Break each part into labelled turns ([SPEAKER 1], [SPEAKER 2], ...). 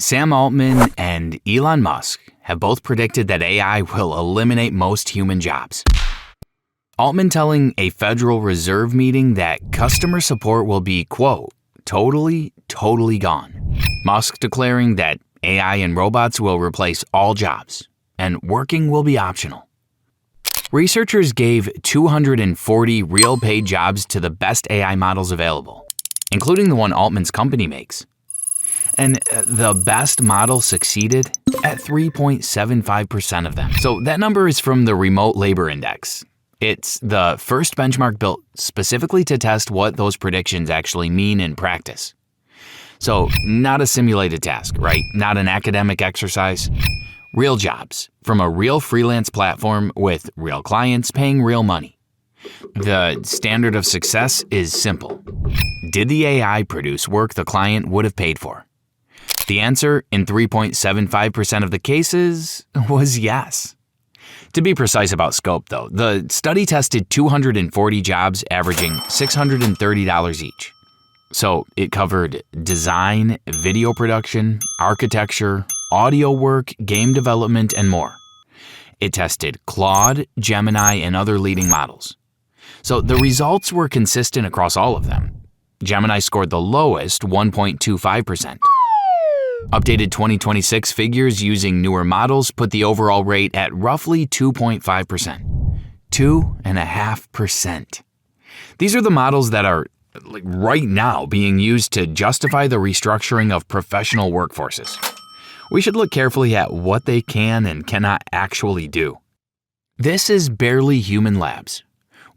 [SPEAKER 1] Sam Altman and Elon Musk have both predicted that AI will eliminate most human jobs. Altman telling a Federal Reserve meeting that customer support will be, quote, totally gone. Musk declaring that AI and robots will replace all jobs, and working will be optional. Researchers gave 240 real paid jobs to the best AI models available, including the one Altman's company makes. And the best model succeeded at 3.75% of them. So that number is from the Remote Labor Index. It's the first benchmark built specifically to test what those predictions actually mean in practice. So not a simulated task, right? Not an academic exercise. Real jobs from a real freelance platform with real clients paying real money. The standard of success is simple. Did the AI produce work the client would have paid for? The answer, in 3.75% of the cases, was yes. To be precise about scope, though, the study tested 240 jobs averaging $630 each. So it covered design, video production, architecture, audio work, game development, and more. It tested Claude, Gemini, and other leading models. So the results were consistent across all of them. Gemini scored the lowest, 1.25%. Updated 2026 figures using newer models put the overall rate at roughly 2.5%. 2.5%. These are the models that are right now being used to justify the restructuring of professional workforces. We should look carefully at what they can and cannot actually do. This is barely human labs.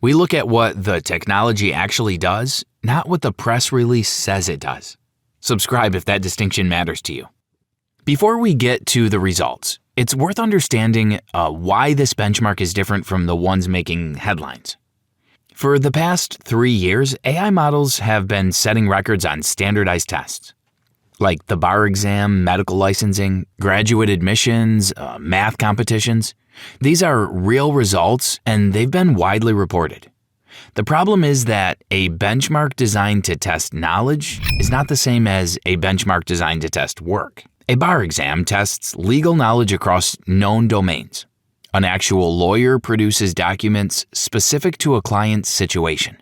[SPEAKER 1] We look at what the technology actually does, not what the press release says it does. Subscribe if that distinction matters to you. Before we get to the results, it's worth understanding why this benchmark is different from the ones making headlines. For the past 3 years, AI models have been setting records on standardized tests, like the bar exam, medical licensing, graduate admissions, math competitions. These are real results, and they've been widely reported. The problem is that a benchmark designed to test knowledge is not the same as a benchmark designed to test work. A bar exam tests legal knowledge across known domains. An actual lawyer produces documents specific to a client's situation,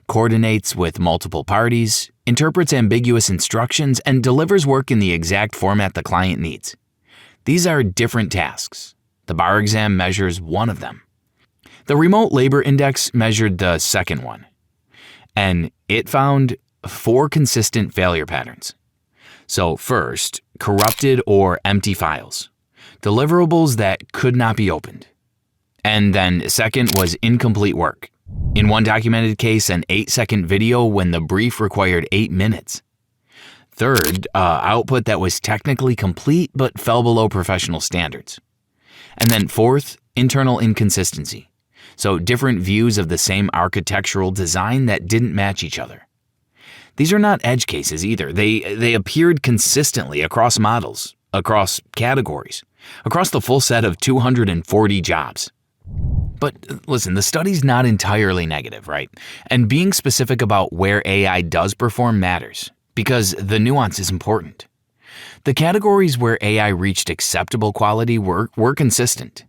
[SPEAKER 1] coordinates with multiple parties, interprets ambiguous instructions, and delivers work in the exact format the client needs. These are different tasks. The bar exam measures one of them. The Remote Labor Index measured the second one, and it found 4 consistent failure patterns. So first, corrupted or empty files, deliverables that could not be opened. And then second was incomplete work. In one documented case, an 8-second video when the brief required 8 minutes. Third, output that was technically complete but fell below professional standards. And then fourth, internal inconsistency. So different views of the same architectural design that didn't match each other. These are not edge cases either. They appeared consistently across models, across categories, across the full set of 240 jobs. But listen, the study's not entirely negative, right? And being specific about where AI does perform matters, because the nuance is important. The categories where AI reached acceptable quality were consistent.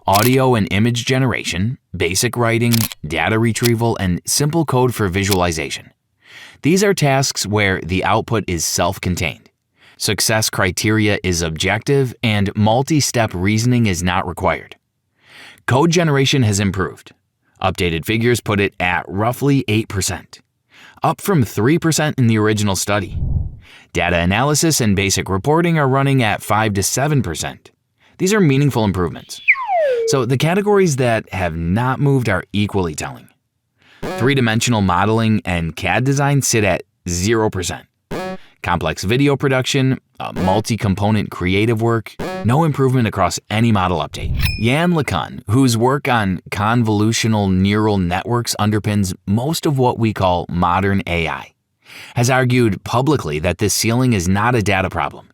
[SPEAKER 1] Audio and image generation, basic writing, data retrieval, and simple code for visualization. These are tasks where the output is self-contained. Success criteria is objective, and multi-step reasoning is not required. Code generation has improved. Updated figures put it at roughly 8%, up from 3% in the original study. Data analysis and basic reporting are running at 5 to 7%. These are meaningful improvements. So the categories that have not moved are equally telling. 3-dimensional modeling and CAD design sit at 0%. Complex video production, multi-component creative work, no improvement across any model update. Yann LeCun, whose work on convolutional neural networks underpins most of what we call modern AI, has argued publicly that this ceiling is not a data problem.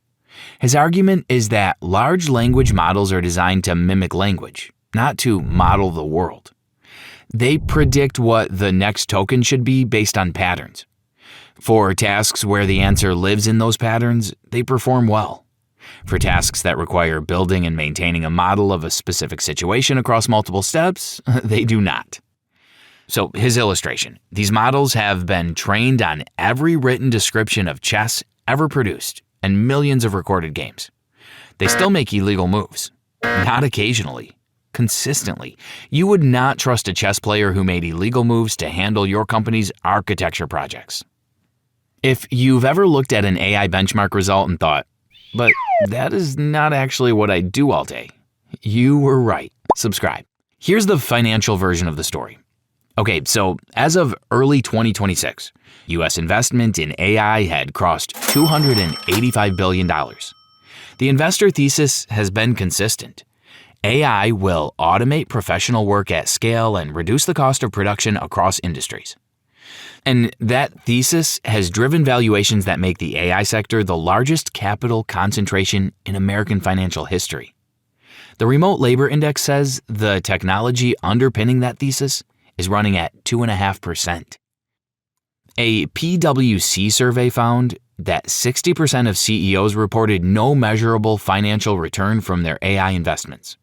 [SPEAKER 1] His argument is that large language models are designed to mimic language, not to model the world. They predict what the next token should be based on patterns. For tasks where the answer lives in those patterns, they perform well. For tasks that require building and maintaining a model of a specific situation across multiple steps, they do not. So his illustration. These models have been trained on every written description of chess ever produced and millions of recorded games. They still make illegal moves. Not occasionally. Consistently. You would not trust a chess player who made illegal moves to handle your company's architecture projects. If you've ever looked at an AI benchmark result and thought, but that is not actually what I do all day, you were right. Subscribe. Here's the financial version of the story. Okay, so as of early 2026, U.S. investment in AI had crossed $285 billion. The investor thesis has been consistent. AI will automate professional work at scale and reduce the cost of production across industries. And that thesis has driven valuations that make the AI sector the largest capital concentration in American financial history. The Remote Labor Index says the technology underpinning that thesis is running at 2.5%. A PwC survey found that 60% of CEOs reported no measurable financial return from their AI investments.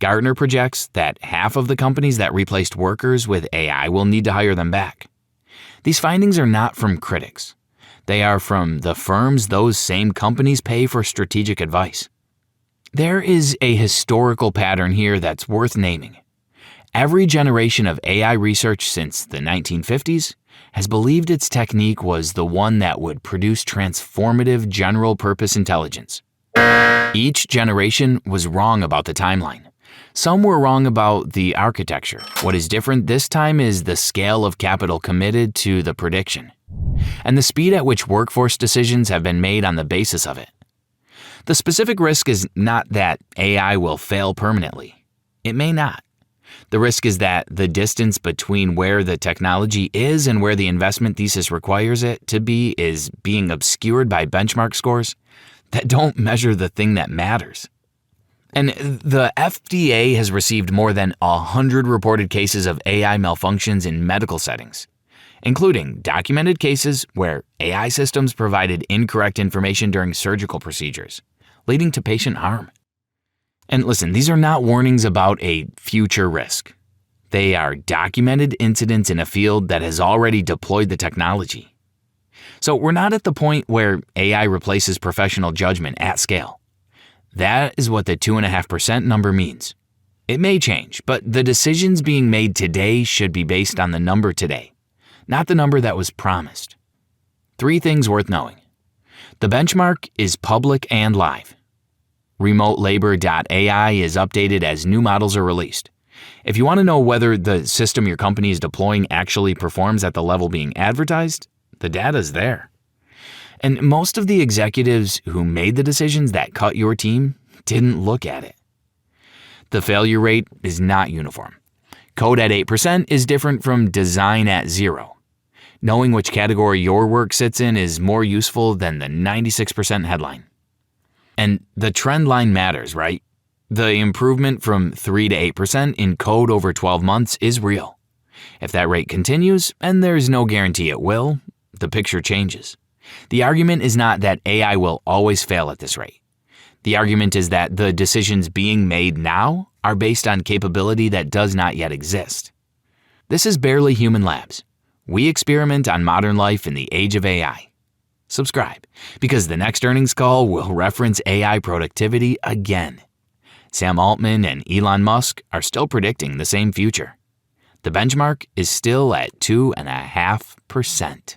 [SPEAKER 1] Gartner projects that half of the companies that replaced workers with AI will need to hire them back. These findings are not from critics. They are from the firms those same companies pay for strategic advice. There is a historical pattern here that's worth naming. Every generation of AI research since the 1950s has believed its technique was the one that would produce transformative general-purpose intelligence. Each generation was wrong about the timeline. Some were wrong about the architecture. What is different this time is the scale of capital committed to the prediction, and the speed at which workforce decisions have been made on the basis of it. The specific risk is not that AI will fail permanently. It may not. The risk is that the distance between where the technology is and where the investment thesis requires it to be is being obscured by benchmark scores that don't measure the thing that matters. And the FDA has received more than 100 reported cases of AI malfunctions in medical settings, including documented cases where AI systems provided incorrect information during surgical procedures, leading to patient harm. And listen, these are not warnings about a future risk. They are documented incidents in a field that has already deployed the technology. So we're not at the point where AI replaces professional judgment at scale. That is what the 2.5% number means. It may change, but the decisions being made today should be based on the number today, not the number that was promised. 3 things worth knowing. The benchmark is public and live. RemoteLabor.ai is updated as new models are released. If you want to know whether the system your company is deploying actually performs at the level being advertised, the data is there. And most of the executives who made the decisions that cut your team didn't look at it. The failure rate is not uniform. Code at 8% is different from design at 0. Knowing which category your work sits in is more useful than the 96% headline. And the trend line matters, right? The improvement from 3 to 8% in code over 12 months is real. If that rate continues, and there's no guarantee it will, the picture changes. The argument is not that AI will always fail at this rate. The argument is that the decisions being made now are based on capability that does not yet exist. This is barely human labs. We experiment on modern life in the age of AI. Subscribe, because the next earnings call will reference AI productivity again. Sam Altman and Elon Musk are still predicting the same future. The benchmark is still at 2.5%.